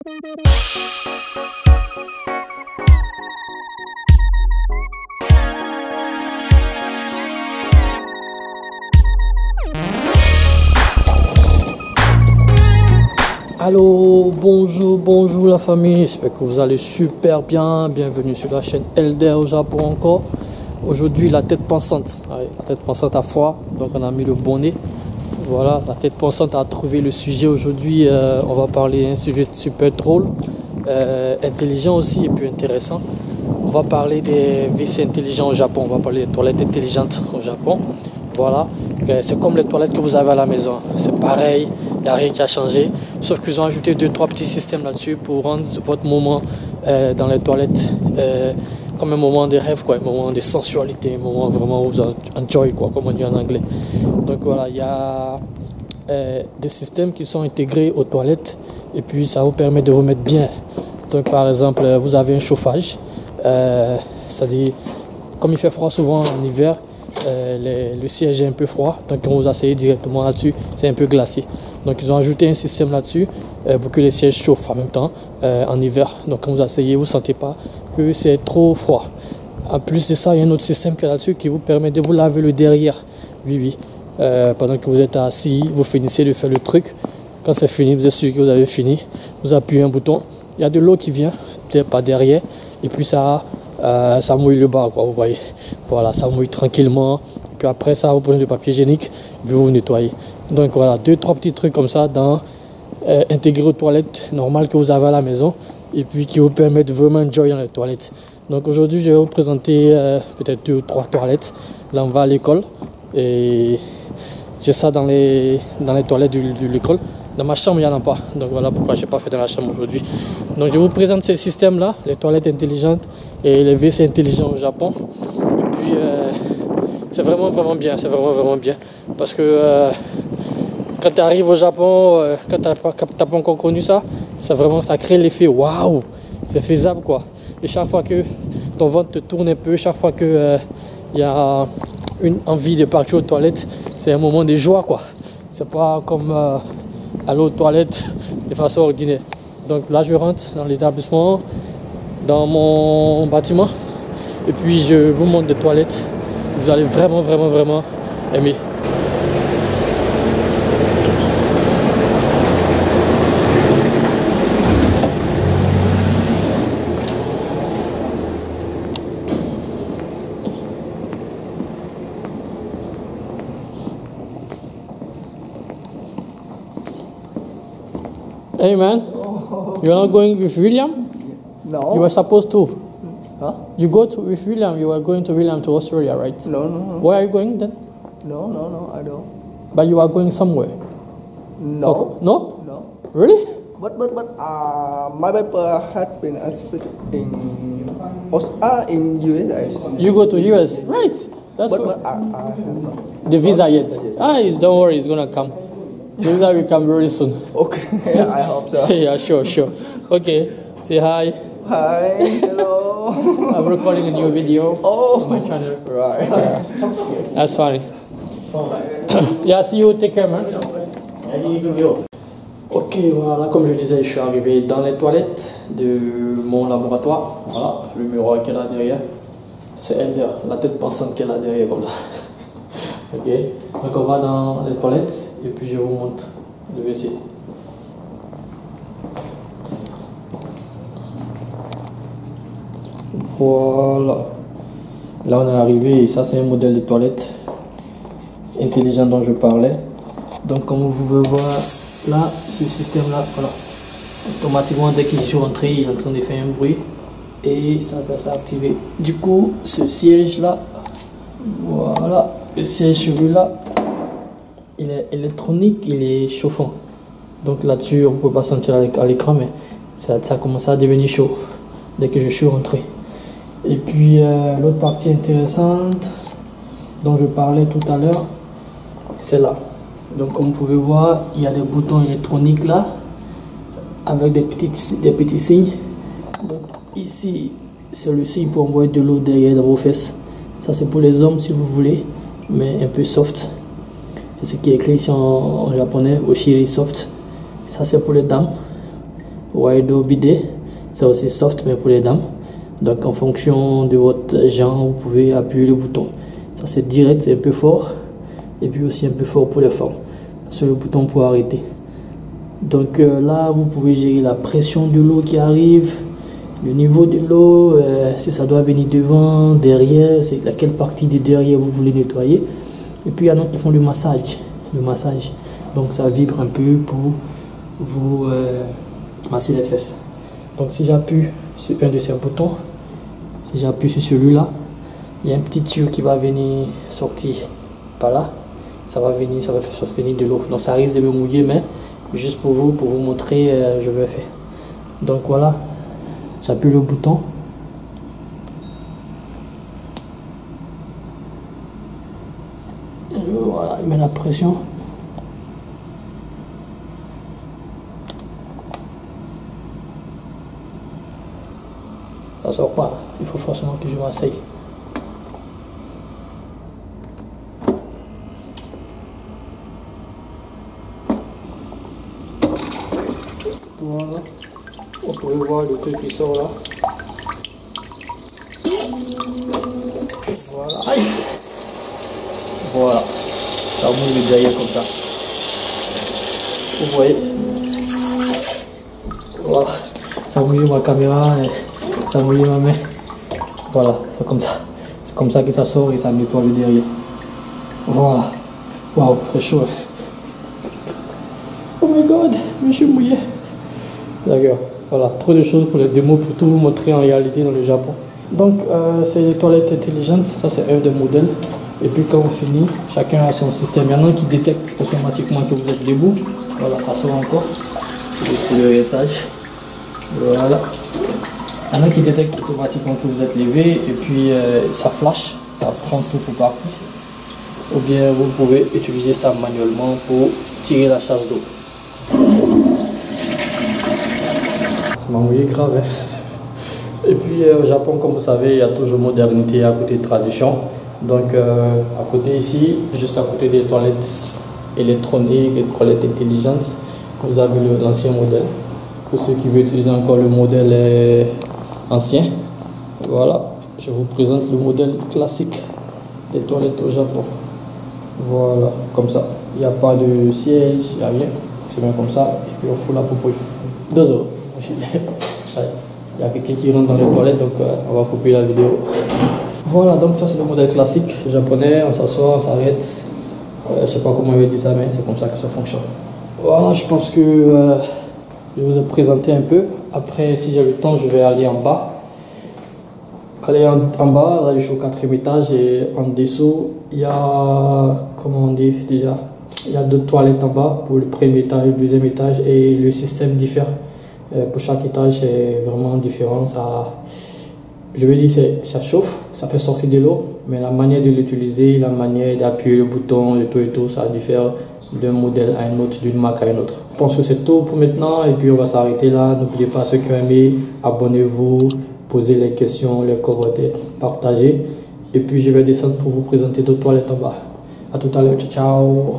Allô, bonjour la famille, j'espère que vous allez super bien, bienvenue sur la chaîne Elder au Japon encore. Aujourd'hui la tête pensante, la tête pensante à froid, donc on a mis le bonnet. Voilà, la tête pensante a trouvé le sujet aujourd'hui, on va parler d'un sujet super drôle, intelligent aussi et puis intéressant. On va parler des WC intelligents au Japon, on va parler des toilettes intelligentes au Japon. Voilà, c'est comme les toilettes que vous avez à la maison, c'est pareil, il n'y a rien qui a changé, sauf qu'ils ont ajouté 2-3 petits systèmes là-dessus pour rendre votre moment dans les toilettes comme un moment de rêve, quoi, un moment de sensualité, un moment vraiment où vous enjoy, quoi, comme on dit en anglais. Donc voilà, il y a des systèmes qui sont intégrés aux toilettes et puis ça vous permet de vous mettre bien. Donc par exemple, vous avez un chauffage, c'est-à-dire comme il fait froid souvent en hiver, le siège est un peu froid, donc quand vous asseyez directement là-dessus, c'est un peu glacé. Donc ils ont ajouté un système là-dessus pour que les sièges chauffent en même temps en hiver. Donc quand vous asseyez, vous ne sentez pas que c'est trop froid. En plus de ça, il y a un autre système qui est là-dessus qui vous permet de vous laver le derrière. Oui. Pendant que vous êtes assis, vous finissez de faire le truc. Quand c'est fini, vous êtes sûr que vous avez fini. Vous appuyez un bouton, il y a de l'eau qui vient par derrière et puis ça mouille le bas, quoi, vous voyez. Voilà, ça mouille tranquillement. Puis après ça, vous prenez du papier hygiénique et puis vous nettoyez. Donc voilà, 2-3 petits trucs comme ça intégrés aux toilettes normales que vous avez à la maison et puis qui vous permettent de vraiment enjoy dans les toilettes. Donc aujourd'hui, je vais vous présenter peut-être 2 ou 3 toilettes. Là, on va à l'école et j'ai ça dans les toilettes de l'école. Dans ma chambre, il n'y en a pas. Donc voilà pourquoi je n'ai pas fait dans la chambre aujourd'hui. Donc je vous présente ces systèmes-là, les toilettes intelligentes et les WC intelligents au Japon. Et puis c'est vraiment bien, c'est vraiment bien. Parce que quand tu arrives au Japon, quand tu n'as pas encore connu ça, ça crée l'effet waouh, c'est faisable, quoi. Et chaque fois que ton ventre te tourne un peu, chaque fois que y a une envie de partir aux toilettes, c'est un moment de joie, quoi. C'est pas comme aller aux toilettes de façon ordinaire. Donc là, je rentre dans l'établissement, dans mon bâtiment, et puis je vous montre des toilettes. Vous allez vraiment aimer. Hey man, you're not going with William? No. You were supposed to. Huh? You go with William, you were going to William to Australia, right? No. Where are you going then? No, I don't. But you are going somewhere? No. No? No. Really? But my paper has been accepted in USA. You go to US, right? That's But I have not. the visa yet. Don't worry, it's gonna come. The visa will come very soon. Okay, I hope so. Yeah, sure. Okay, say hi. Hi, hello. I'm recording a new video Oh, on my channel. right. That's funny. Yeah, see you, take care, man. Ok, voilà, comme je disais, je suis arrivé dans les toilettes de mon laboratoire. Voilà, le miroir qui est là derrière. C'est Elder, la tête pensante qui est là derrière, comme ça. Ok, donc on va dans les toilettes et puis je vous montre le WC. Voilà. Là on est arrivé et ça c'est un modèle de toilette intelligent dont je parlais. Donc comme vous pouvez voir là, ce système là, voilà. Automatiquement dès qu'il est rentré, il est en train de faire un bruit. Et ça s'est activé. Du coup, ce siège là, voilà, le siège celui-là, il est électronique, il est chauffant. Donc là-dessus, on ne peut pas sentir à l'écran, mais ça commence à devenir chaud dès que je suis rentré. Et puis l'autre partie intéressante dont je parlais tout à l'heure, c'est là. Donc comme vous pouvez voir, il y a des boutons électroniques là, avec des petits signes. Donc ici, c'est le signe pour envoyer de l'eau derrière dans vos fesses. Ça c'est pour les hommes si vous voulez, mais un peu soft. C'est ce qui est écrit ici en japonais, Oshiri soft. Ça c'est pour les dames. Wido bidet, c'est aussi soft mais pour les dames. Donc en fonction de votre genre, vous pouvez appuyer le bouton. Ça c'est direct, c'est un peu fort. Et puis aussi un peu fort pour les femmes. C'est le bouton pour arrêter. Donc là, vous pouvez gérer la pression de l'eau qui arrive, le niveau de l'eau, si ça doit venir devant, derrière, c'est laquelle partie de derrière vous voulez nettoyer. Et puis il y en a qui font le massage. Donc ça vibre un peu pour vous masser les fesses. Donc si j'appuie sur un de ces boutons, si j'appuie sur celui-là, il y a un petit tuyau qui va venir sortir par là. Ça va venir de l'eau. Donc ça risque de me mouiller, mais juste pour vous montrer, je vais faire. Donc voilà, j'appuie le bouton. Et voilà, il met la pression. Ça sort pas, il faut forcément que je m'asseye. Voilà, vous pouvez voir le truc qui sort là. Voilà, aïe. Voilà, ça mouille derrière comme ça. Vous voyez, voilà, ça mouille ma caméra et ça mouille ma main. Voilà, c'est comme ça que ça sort et ça nettoie le derrière. Voilà, waouh, c'est chaud. Oh my god, je suis mouillé. D'accord, voilà, trop de choses pour les démos pour tout vous montrer en réalité dans le Japon. Donc, c'est les toilettes intelligentes, ça c'est un des modèles. Et puis quand on finit, chacun a son système. Il y en a qui détectent automatiquement que vous êtes debout. Voilà, ça sort encore. C'est le message. Voilà. Il y en a qui détectent automatiquement que vous êtes levé et puis ça flash, ça prend tout pour partir. Ou bien vous pouvez utiliser ça manuellement pour tirer la charge d'eau. Ça m'a mouillé grave. Hein. Et puis au Japon, comme vous savez, il y a toujours modernité à côté de tradition. Donc à côté ici, juste à côté des toilettes électroniques et toilettes intelligentes, vous avez l'ancien modèle. Pour ceux qui veulent utiliser encore le modèle ancien, voilà, je vous présente le modèle classique des toilettes au Japon. Voilà, comme ça. Il n'y a pas de siège, il n'y a rien. C'est bien comme ça. Et puis on fout la popoule. 2 euros. Il y a quelqu'un qui rentre dans les toilettes, donc on va couper la vidéo. Voilà, donc ça c'est le modèle classique japonais. On s'assoit, on s'arrête. Je sais pas comment il veut dire ça, mais c'est comme ça que ça fonctionne. Voilà, je pense que je vous ai présenté un peu. Après, si j'ai le temps, je vais aller en bas. En bas, là je suis au 4e étage et en dessous, il y a, comment on dit déjà, il y a 2 toilettes en bas pour le 1er étage, le 2e étage et le système diffère. Pour chaque étage, c'est vraiment différent. Ça, je veux dire, ça chauffe, ça fait sortir de l'eau, mais la manière de l'utiliser, la manière d'appuyer le bouton et tout, ça diffère d'un modèle à un autre, d'une marque à une autre. Je pense que c'est tout pour maintenant et puis on va s'arrêter là. N'oubliez pas ceux qui ont aimé, abonnez-vous, posez les questions, les commentaires, partagez. Et puis je vais descendre pour vous présenter d'autres toilettes en bas. A tout à l'heure, ciao.